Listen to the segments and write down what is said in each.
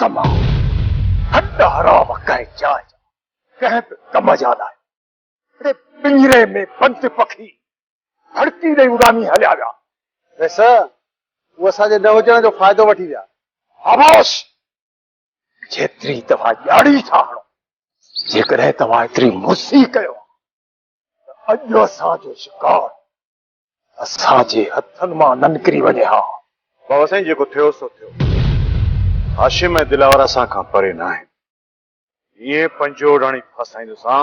कमा हड्डा हराम कह जाए कह कम ज्यादा है पिंजरे में बंद पखी धरती ने उड़ानी हलिया विया वैसा वो असांजे न हुजण जो फ़ाइदो वठी विया खामोश जेतिरी तव्हां ॼाणी था हणो जेकॾहिं तव्हां एतिरी मुसी कयो अॼु असांजो शिकार असांजे हथनि मां न निकिरी वञे हा बाबा साईं जेको थियो सो थियो हाशिम ऐं दिलावर असां खां परे न आहिनि इहे पंजो राणी फसाईंदोसां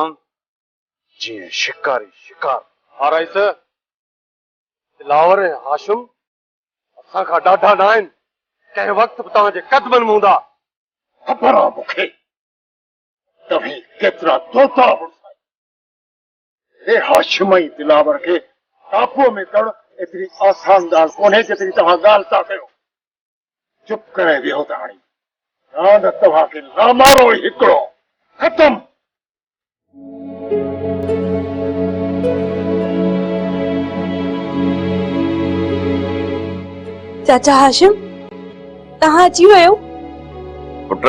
जीअं शिकारी शिकार हा रईस दिलावर ऐं हाशिम असां खां ॾाढा न आहिनि कंहिं वक़्तु बि तव्हांजे क़दमनि में हूंदा ख़बर आहे मूंखे तव्हीं केतिरा तोता हे हाशिम ऐं दिलावर खे काबूअ में करणु एतिरी आसान ॻाल्हि कोन्हे जेतिरी तव्हां ॻाल्हि था कयो चुप करे वियो त हाणे रांदि तव्हांखे लामारो ई हिकिड़ो ख़तम चाचा हाशिम तव्हां अची वियो पुट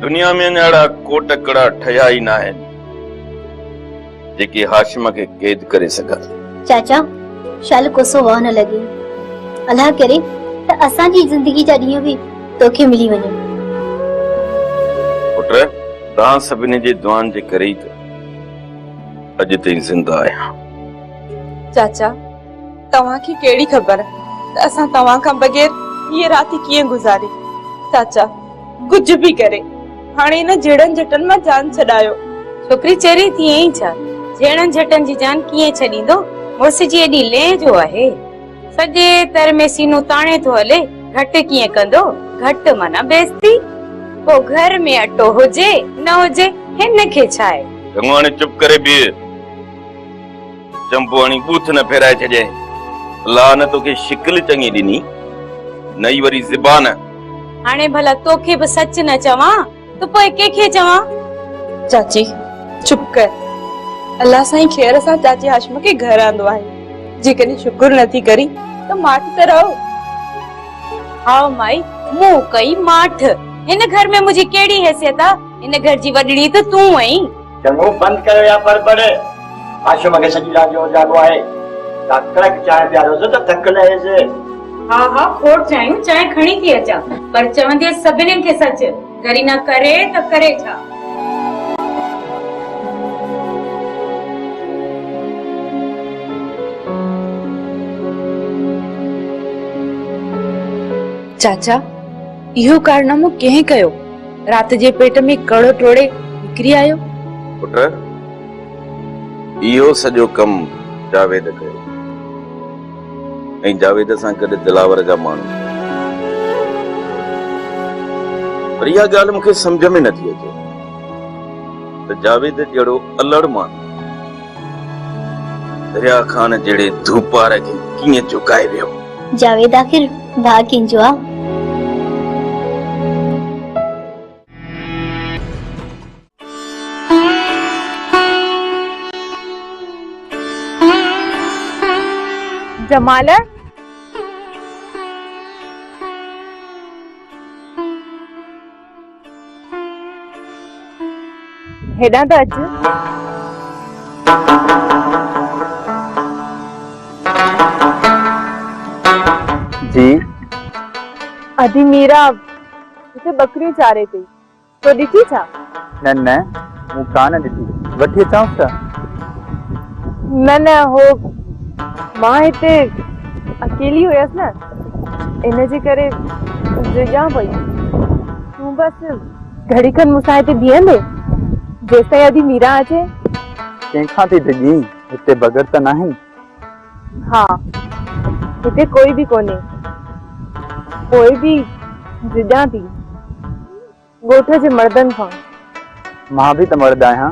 दुनिया में अहिड़ा कोट कड़ा ठहिया ई न आहिनि जेके हाशिम खे क़ैद करे सघनि चाचा शाल कोसो वाह न लगे अल्लाह करे त असांजी जिंदगी जा ॾींहं बि तोखे मिली वञे पुट तव्हां सभिनी जे दुआनि जे करे ई त अॼु ताईं ज़िंदा आहियां चाचा तव्हांखे कहिड़ी ख़बर त असां तव्हां खां बग़ैर ये राति कीअं गुज़ारी चाचा कुझु बि करे हाणे इन जहिड़नि झटनि मां जान छॾायो छोकिरी चरी थी ई छा जहिड़नि झटनि जी जान कीअं छॾींदो मुड़ुस जी एॾी लेह जो आहे सॼे तर में सीनो ताणे थो हले घटि कीअं कंदो घटि माना बेइज्जती पोइ घर में अटो हुजे न हुजे हिन खे छा आहे चङो हाणे चुप करे बीह चंपू हाणे बूथ न फेराए छॾे अलाह न तोखे शिकिल चङी ॾिनी नई वरी ज़बान हाणे भला तोखे बि सच न चवां त पोइ कंहिंखे चवां चाची चुप कर अल्लाह साईं ख़ैर सां चाची हाशिम खे घर आंदो आहे जेकॾहिं शुक्र नथी करी त माठ त रहो हाओ माई मूं कई माठ हिन घर में मुंहिंजी कहिड़ी हैसियत आहे हिन घर जी वॾड़ी त तूं आहीं चङो बंदि कयो या पर हाशिम खे सॼी राति जो जाॻो आहे कड़क चांहि पियारोसि त थक लहेसि हा हा खोट चाहियूं चांहि खणी थी अचां पर चवंदी सभिनी खे सच गरी न करे त करे छा चाचा इहो कारनामो कंहिं कयो रात जे पेट में कड़ो टोड़े निकिरी आयो पुट इहो सॼो कम जावेद कयो ऐं जावेद सां गॾु दिलावर जा माण्हू पर इहा ॻाल्हि मूंखे सम्झ में नथी अचे त जावेद जहिड़ो अलड़ माण्हू दरिया खान जहिड़े धूपार खे कीअं चुकाए वियो जावेद आखिर भाउ कंहिंजो आहे जमाल हेॾां त अच जी अधी मीरा हिते बकरियूं चारे थी तो ॾिठी छा न न मूं कान ॾिठी वठी अचांसि छा न न हो मां हिते अकेली हुयसि न इन जे करे ॼां पई तूं बस घड़ी खन मूंसां हिते बीहंदे जेसिताईं अधी मीरा अचे कंहिंखां थी डिॼी हिते बग़ैर त नाहिनि हा हिते कोई भी कोने कोई भी ॼां थी ॻोठ जे मर्दनि खां मां बि त मर्द आहियां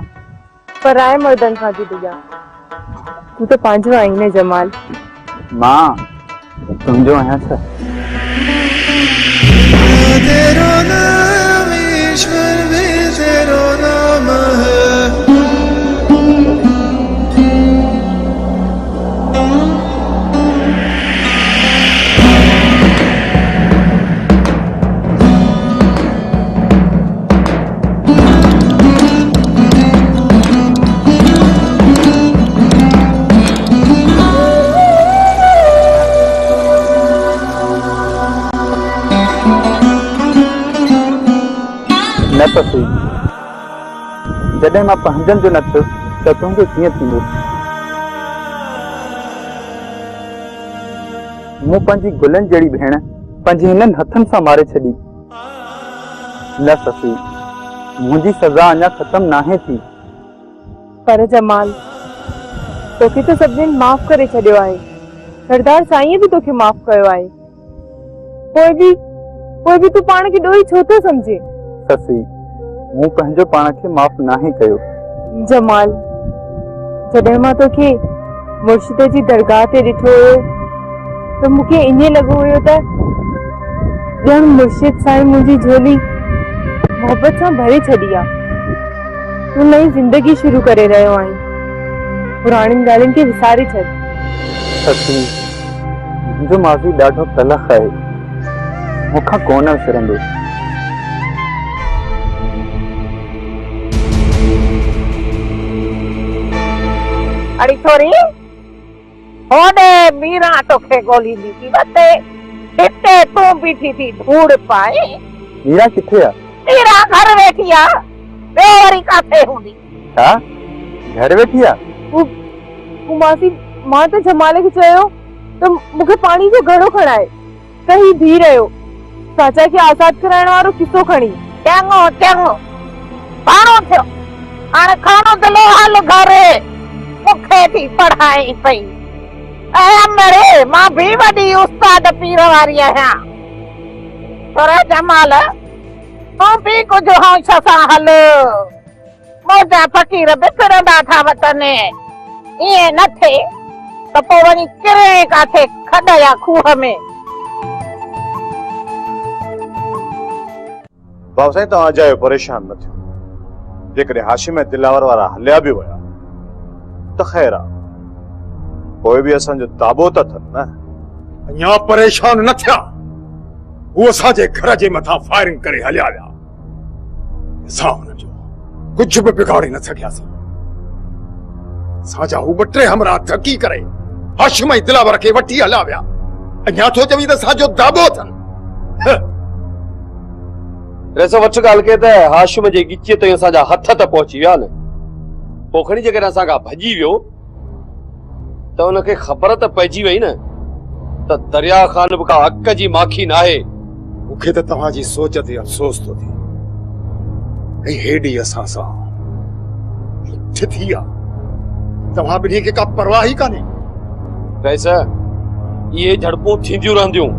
पराए मर्दनि खां थी ॼां तू तो पंहिंजो आई न जमाल मां तुंहिंजो आहियां छा तेरो नाम ईश्वर भी तेरो नाम है न त सही जॾहिं मां पंहिंजनि जो न थियुसि त तुंहिंजो कीअं थींदो। मूं पंहिंजी गुलनि जहिड़ी भेण पंहिंजे हिननि हथनि सां मारे छॾी। न ससी, मुंहिंजी सज़ा अञा ख़तम नाहे थी। पर जमाल, तोखे तो सभिनीनि माफ़ करे छॾियो आहे। सरदार साईं भी तोखे माफ़ कयो आहे। कोई भी तू पाण खे ॾोही छो थो समझे? ससी, मूं पंहिंजो पाण खे माफ़ नाहे कयो। जमाल, जॾहिं मां तोखे मुर्शिद जी दरगाह ते ॾिठो हुयो त मूंखे ईअं लॻो हुयो त ॼण मुर्शिद साईं मुंहिंजी झोली मोहब्बत सां भरे छॾी आहे। तूं नई ज़िंदगी शुरू करे रहियो आहीं। पुराणियुनि ॻाल्हियुनि खे विसारे छॾ। सची, मुंहिंजो माज़ी ॾाढो तलख़ आहे, मूंखां कोन विसरंदो। अड़ी थोरी होॾे मीरा तोखे ॻोल्हींदी थी वते, हिते तूं बीठी थी धूड़ पाए। मीरा किथे आहे? मीरा घर वेठी आहे, ॿियो वरी काथे हूंदी? छा घर वेठी आहे? मासी, मां त जमाल खे चयो त मूंखे पाणी जो घड़ो खणाए त ही बीह रहियो चाचा खे आज़ाद कराइण वारो किसो खणी। चङो चङो पाणो थियो, हाणे खानो दिलो हाल घर मूंखे थी पढ़ाई पई। ऐं मां भी वॾी उस्ताद पीर वारी आहियां। पर जमाल, तूं भी कुझु होश सां हल। मुंहिंजा फ़क़ीर बिखरंदा था वतन। ईअं न थिए त पोइ वञी किरे काथे खॾ या खूह में। भाउ साईं, तव्हां अजायो परेशान न थियो। जेकॾहिं हाशिम ऐं दिलावर वारा हलिया बि विया त ख़ैर आहे, कोई बि असांजो ताबो त अथनि न। अञा परेशान न थिया। हू असांजे घर जे मथां फायरिंग करे हलिया विया। असां हुनजो कुझु बि बिगाड़े न सघियासीं। असांजा हू 2-3 हमरा धकी करे हाशिम ऐं दिलावर खे वठी हलिया विया। अञा थो चवी त असांजो दाबो अथनि। रेसो वठ ॻाल्हि के त हाशिम जे गिचे ताईं असांजा हथ त पहुची विया न। पोइ खणी जेकॾहिं असां खां भॼी वियो त हुनखे ख़बर त पइजी वई न त दरिया ख़ान बि का हक़ जी माखी न आहे। मूंखे त तव्हांजी सोच ते अफ़सोस थो थिए। ऐं हेॾी असां सां लुठ थी आहे, तव्हां ॿिन्ही खे का परवाह ई कान्हे। रईस, इहे झड़पूं थींदियूं रहंदियूं,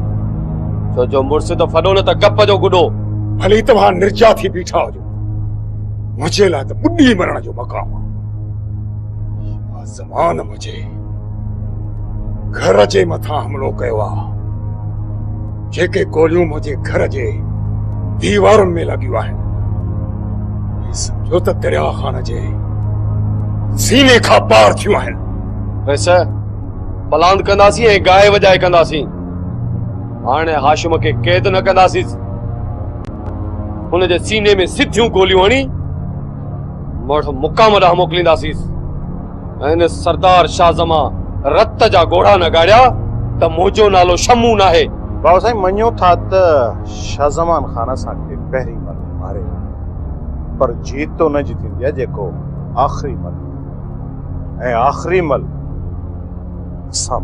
छो जो मुर्शिद फॾो न त गप जो गुॾो। भली तव्हां निर्जा थी बीठा हुजो, मुंहिंजे लाइ त ॿुॾी मरण जो मक़ाम आहे। ज़मान मुंहिंजे घर जे मथां हमलो कयो आहे। जेके गोलियूं मुंहिंजे घर जे दीवारुनि में लॻियूं आहिनि, समझो त दरिया ख़ान जे सीने खां पार थियूं आहिनि। रईस, बलांद कंदासीं ऐं गाए वॼाए कंदासीं। हाणे हाशिम खे क़ैद न कंदासीं, हुनजे सीने में सिधियूं गोलियूं हणी मुक़ाम ॾांहुं मोकिलींदासीं। ऐं सरदार शाहज़मा रत जा घोड़ा न गाड़िया त मुंहिंजो नालो शमू न आहे। भाउ साईं, मञो था त शाहज़मान ख़ान असांखे पहिरीं मल मारे, पर जीत तो न जीतींदी आहे जेको आख़िरी मल। ऐं आख़िरी मल असां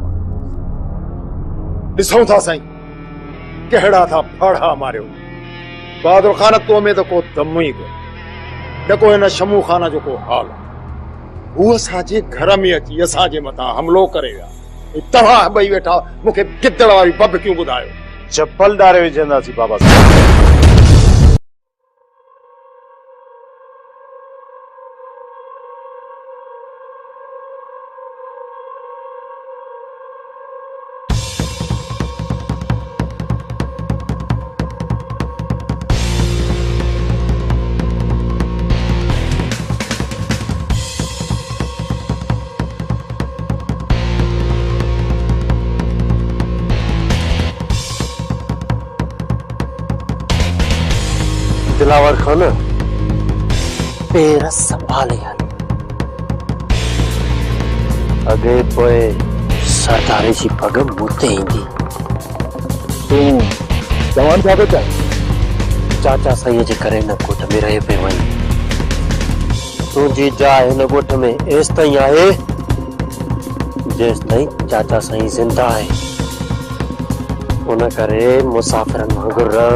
ॾिसूं था साईं, कहिड़ा था फाड़ा मारियो। बहादुर ख़ान, तो में तो को दम ही कोन्हे। जेको हिन शमू ख़ान जो को हाल आहे, हू असांजे घर में अची असांजे मथां हमलो करे विया। तव्हां ॿई वेठा मूंखे गिदड़ वारी बब क्यों ॿुधायो? चप्पल डारे विझंदासीं बाबा साईं। दिलावर खान, पेर संभाले हल। अगे पोए सरदारे जी पग मुते ईंदी। तूं जवान क्या बेटा चाचा साईं जे करे न कोट में रहे पे वही तुझी जाए न गोठ में एस ताईं आहे जेस ताईं चाचा साईं जिंदा है उन करे मुसाफिरन वांगुर रह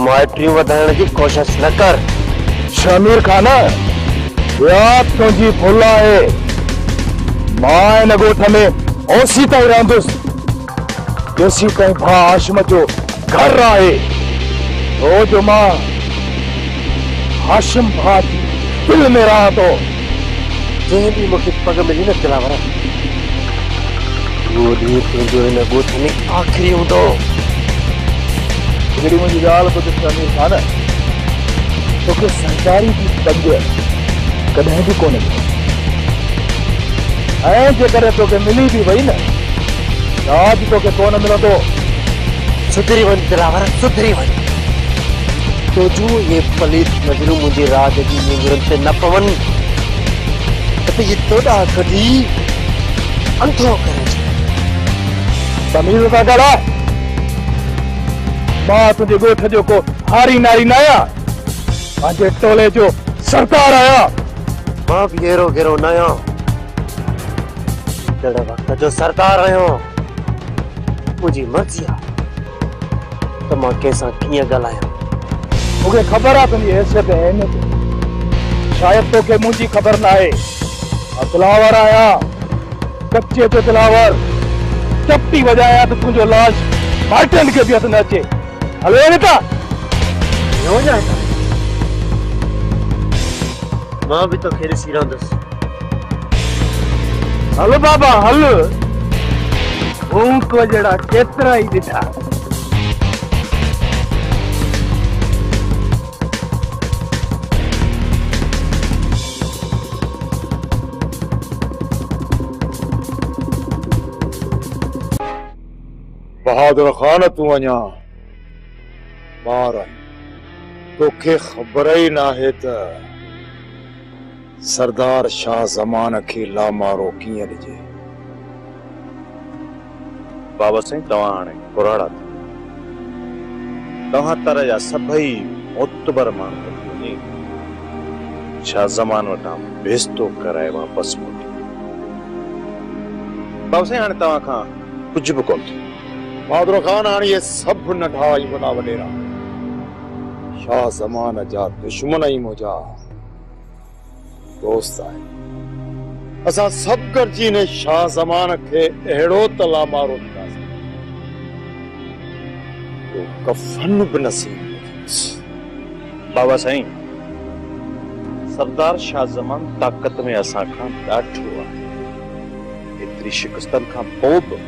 माइट्री वधाइण जी कोशिश न कर शमीर खान या तुझी भुल है मां इन गोठ में ओसी ताईं रहंदुसि जेसी ताईं भा हाशिम जो घर आहे ओ जो मां हाशिम भा दिल में रहा तो जे भी मुखे पग मिली न दिलावर वो दी तुझो इन गोठ में आखिरी हुंदो जड़ी मुझी गाल को शमीर खान तोखे सरकारी की पंज कदे भी कोने ऐं जेकर तोखे मिली भी वही न आज तोखे कोन मिलंदो सुधरी वन दिलावर सुधरी वन तो जो ये पलीत नजरू मुझे राज की निगरन से न पवन तो ये तोड़ा कदी अंधो करे तमीज का गड़ा मां तुझे गोठ जो को हारी नारी नाया पंहिंजे टोले जो सरदार आया मां भी घेरो घेरो नया जड़ा वक्त जो सरदार आयो मुझी मर्जी आ तो मां कैसा किया गलाया मुझे खबर है तुझी हैसियत है न शायद तो के मुझी खबर ना है दिलावर आया कच्चे तो दिलावर चपटी बजाया तो तुझो लाश मार्टन के भी हथ न अचे हलो बेटा हो जाएगा मां भी तो खेरे सीरा दस हलो बाबा हल ऊंक जड़ा केतरा ही दिठा बहादुर खान तू अञा ॿार आहीं तोखे ख़बर ई नाहे त सरदार शाह ज़मान खे लामारो कीअं ॾिजे बाबा साईं तव्हां हाणे पुराड़ा तव्हां तरह जा सभई मोतबर माण्हू वञी शाह ज़मान वटां बेस्तो कराए वापसि मोटी बाबा साईं हाणे तव्हां खां कुझु बि कोन थियो बहादुर खान हाणे ये सब नंढा ई वॾा वॾेरा शाह ज़मान जा दुश्मन ई मुंहिंजा दोस्त आहे असां सभु गॾिजी ने शाह ज़मान खे अहिड़ो तला मारो ॾींदासीं तो कफन बि नसीब बाबा साईं सरदार शाह ज़मान ताक़त में असां खां ॾाढो आहे एतिरी शिकस्तनि खां पोइ बि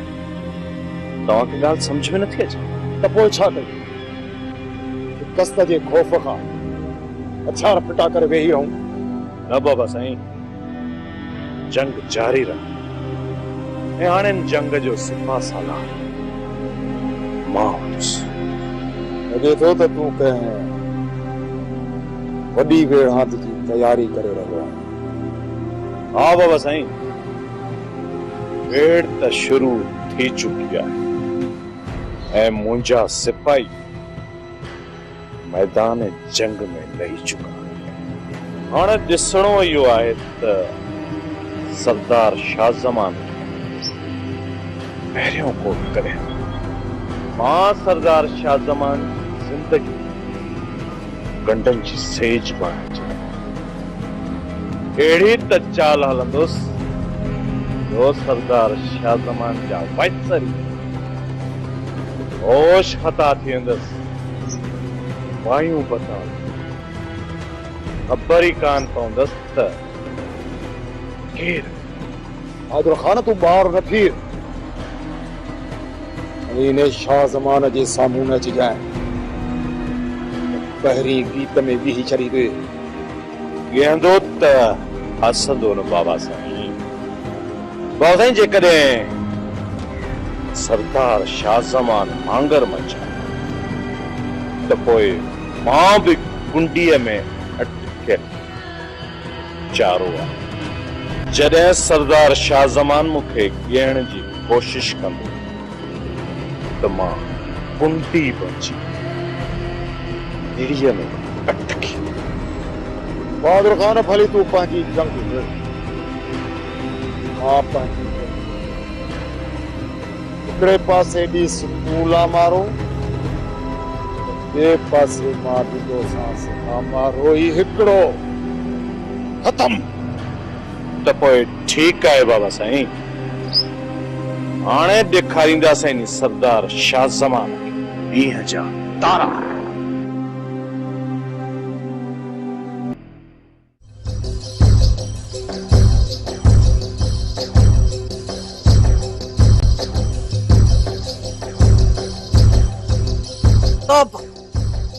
तव्हांखे ॻाल्हि सम्झ में नथी अचे त पोइ छा कयूं शिकस्त जे ख़ौफ़ खां हथियार फिटा करे वेही रहूं न बाबा साईं जंग जारी रहे ऐं हाणे जंग जो सिपा सालार मां लॻे थो त तूं कंहिं वॾी वेढ़ांत जी तयारी करे रहियो आहीं हा बाबा साईं वेड़ त शुरू थी चुकी आहे ऐं मुंहिंजा सिपाही मैदान जंग में लही चुका हाणे ॾिसणो इहो आहे त सरदार शाह ज़मान पहिरियों को करे मां सरदार शाह ज़मान ज़िंदगी गंढनि जी सेज बणाए अहिड़ी त चाल हलंदुसि जो सरदार शाह ज़मान जा वाइसरी होश ख़ता थी वेंदसि वायूं बता ख़बर ई कान पवंदसि त केरु बहादुर खान तूं ॿार न थी इन शाह ज़मान जे साम्हूं न अचिजांइ पहिरीं गीत में बीही छॾींदे वेहंदो त हसंदो न बाबा साईं बाबा साईं जेकॾहिं सरदार शाह ज़मान मांगर मचा त पोइ मां बि कुंडीअ में अटकियल चारो आहे जॾहिं सरदार शाह ज़मान मूंखे ॻियण जी कोशिश कंदो त मां बुंदी बची निड़िया में अटकी। बहादुर खान भली तू पंहिंजी जंग लड़, मां पंहिंजी हिकिड़े पासे ॾी सूला मारो, ॿिए पासे मां ॾिठो सांस मारो ही हिकिड़ो खत्म। त पोइ ठीकु आहे बाबा साईं, हाणे ॾेखारींदासीं नी सरदार शाह ज़मान खे ॾींहं जा तारा।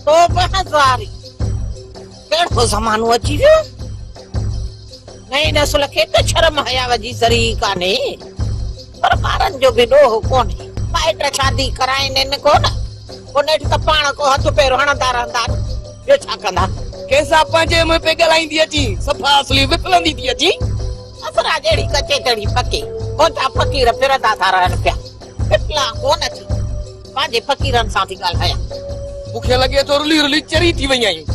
तोप हज़ारी कहिड़ो ज़मानो अची वियो। नई नस्ल खे त शर्म हया जी ज़री कान्हे, पर ॿारनि जो बि ॾोह कोन्हे। माइट शादी कराइनि कोन, उन त पाण को हथ पेर हणंदा रहंदा, ॿियो छा कंदा। कैसा पंहिंजे मुंह पे ॻाल्हाईंदी अची, सफ़ा असली विकलंदी थी अची। असरा जहिड़ी कचे तड़ी पके कोठा फ़कीर फिरंदा था रहनि पिया, पिपला कोन थी पंहिंजे फ़कीरनि सां थी ॻाल्हायां। मूंखे लॻे थो रुली रुली चरी थी वई आहियूं,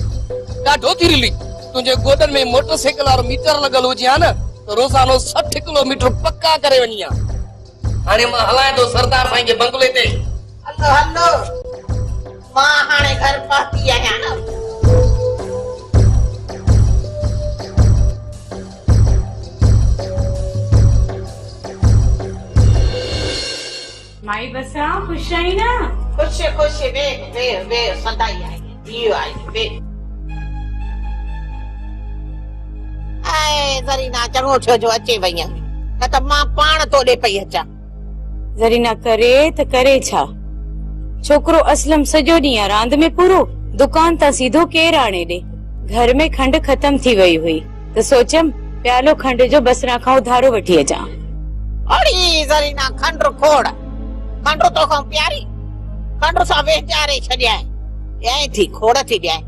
ॾाढो थी रुली। तुंहिंजे गोॾनि में मोटरसाइकिल वारो मीटर लॻल हुजे हा न, त रोज़ानो 60 किलोमीटर पक्का करे वञी हा। हाणे मां हलायां थो सरदार साईं जे बंगले ते। हलो हलो, मां हाणे घर पहुती आहियां न। माई बसा खुश आई ना? खुश खुश वे सदाई आई जीव आई वे। आए ज़रीना चङो थियो जो अचे वई आहीं, न त मां पाण तोॾे पई अचां। ज़रीना करे त करे छा? छोकरो असलम सॼो ॾींहुं रांदि में पूरो, दुकान तां सीधो केर आणे ॾे। घर में खंड ख़तम थी वई हुई त सोचम प्यालो खंड जो बसरा खां उधारो वठी अचां। अड़ी ज़रीना खंड खोड़, खंड तो खां प्यारी, खंड सां वेचारे छॾिया ऐं थी खोड़ थी ॾियां।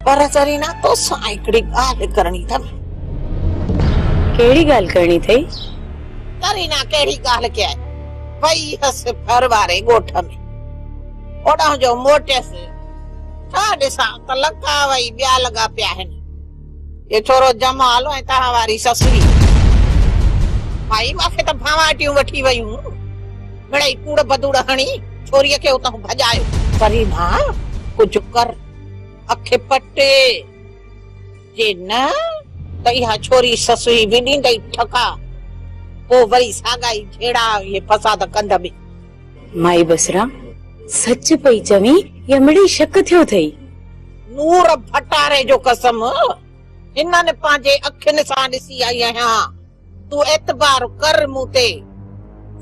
पर ज़रीना तोसां हिकिड़ी ॻाल्हि करणी अथमि। कहिड़ी ॻाल्हि करणी अथई? ज़रीना कहिड़ी ॻाल्हि कयां, वई हसि घर वारे ॻोठ में, ओॾां जो मोटियसि, छा ॾिसां त लका वई ॿिया लॻा पिया आहिनि। ये छोरो जमाल ऐं तव्हां वारी ससुरी, भाई मूंखे त भावाटियूं वठी वयूं, मिड़ई कूड़ बदूड़ हणी छोरीअ खे उतां भॼायो। ज़रीना कुझु कर, अखे पटे, जे न त इहा छोरी ससुई विॾींदई ठका, पोइ वरी सागाई झेड़ा ये फसाद कंदमि। माई बसरा सच पई चवी या मिड़ी शक थियो थई? नूर भटारे जो कसम, इन्हनि पंहिंजे अखियुनि सां ॾिसी आई आहियां। तूं एतबार कर मूं ते।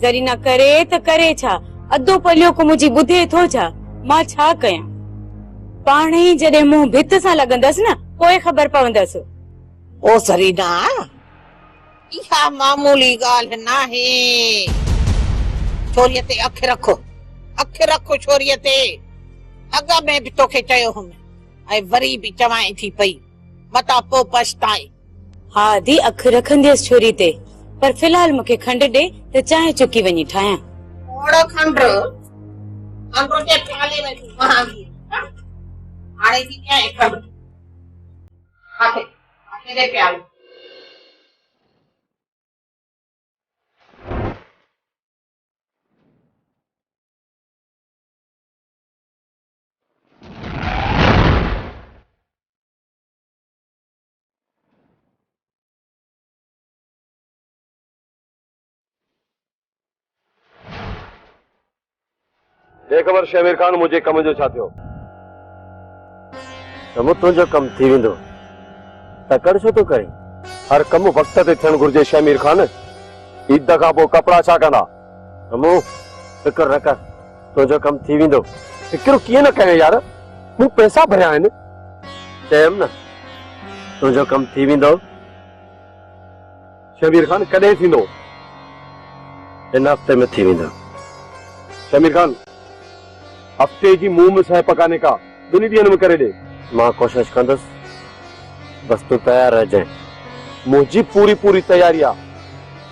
ज़रीना करे त करे छा? अधो पलियो को मुंहिंजी ॿुधे थो छा? मां छा कयां? पाण ई जॾहिं मुंहुं भित सां लॻंदसि न, पोइ ख़बर पवंदसि। ओ ज़रीना, इहा मामूली ॻाल्हि नाहे। छोरीअ ते अखि रखो छोरीअ ते। अॻ में बि तोखे चयो हुम ऐं वरी बि चवां थी पई, मता पोइ पछताए। हा दी, अख रखंदसि छोरी ते, पर फिलहाल मूंखे खंड ॾे त चांहि चुकी वञी ठाहियां। ओड़ो खंड अंदरो जे प्याले में महांगी हाणे थी क्या है खंड आखे दे प्यालो। दे ख़बर शमीर खान मुझे कम जो छा थियो? चङो तुंहिंजो कम थी वेंदो, तकड़ छो तो करी? हर कम वक्त ते थियण घुर्जे शमीर खान। ईद खां पोइ कपड़ा छा कंदा? अमू फिक्र न कर, तुंहिंजो कम थी वेंदो। फिक्र कीअं न कयां यार, मूं पैसा भरिया आहिनि। चयमि न तुंहिंजो कम थी वेंदो। शमीर खान कॾहिं थींदो? हिन हफ़्ते में थी वेंदो। शमीर खान हफ्ते जी मुंह में सह पकाने का 2 ॾींहनि में करे ॾे। मां कोशिश कंदुसि, बस तू तैयार रहिजांइ। मुंहिंजी पूरी तैयारी आहे,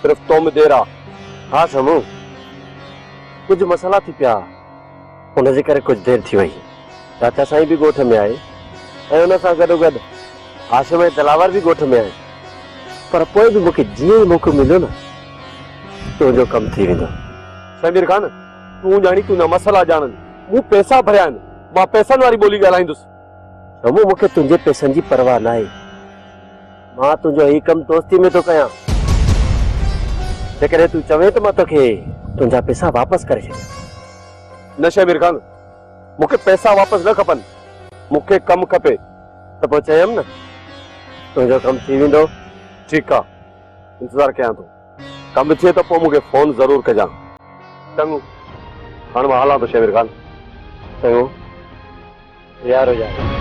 सिर्फ तो में देर आहे। हाँ समूह, कुछ मसला थी पिया, हुनजे करे कुछ देर थी वई चाचा साईं भी ॻोठ में आहे ऐं हुन सां गॾोगॾु हाशिम ऐं दिलावर भी ॻोठ में आहे पर पोइ बि मूंखे जीअं ई मौक़ो मिलियो न तुंहिंजो कमु थी वेंदो। समीर खान तूं ॼाणी तुंहिंजा मसला ॼाणनि मूं पैसा भरिया आहिनि मां पैसनि वारी ॿोली ॻाल्हाईंदुसि। शमू मूंखे तुंहिंजे पैसनि जी परवाह नाहे मां तुंहिंजो ही कमु दोस्ती में थो कयां जेकॾहिं तूं चवे त मां तोखे तुंहिंजा पैसा वापसि करे छॾियां। न शमीर खान मूंखे पैसा वापसि न खपनि मूंखे कमु खपे। त पोइ चयमि न तुंहिंजो कमु थी वेंदो। ठीकु आहे इंतज़ारु कयां थो कमु थिए त पोइ मूंखे फोन ज़रूरु कजां। चङो हाणे मां हलां थो शमीर खान। चङो यार हो जाए।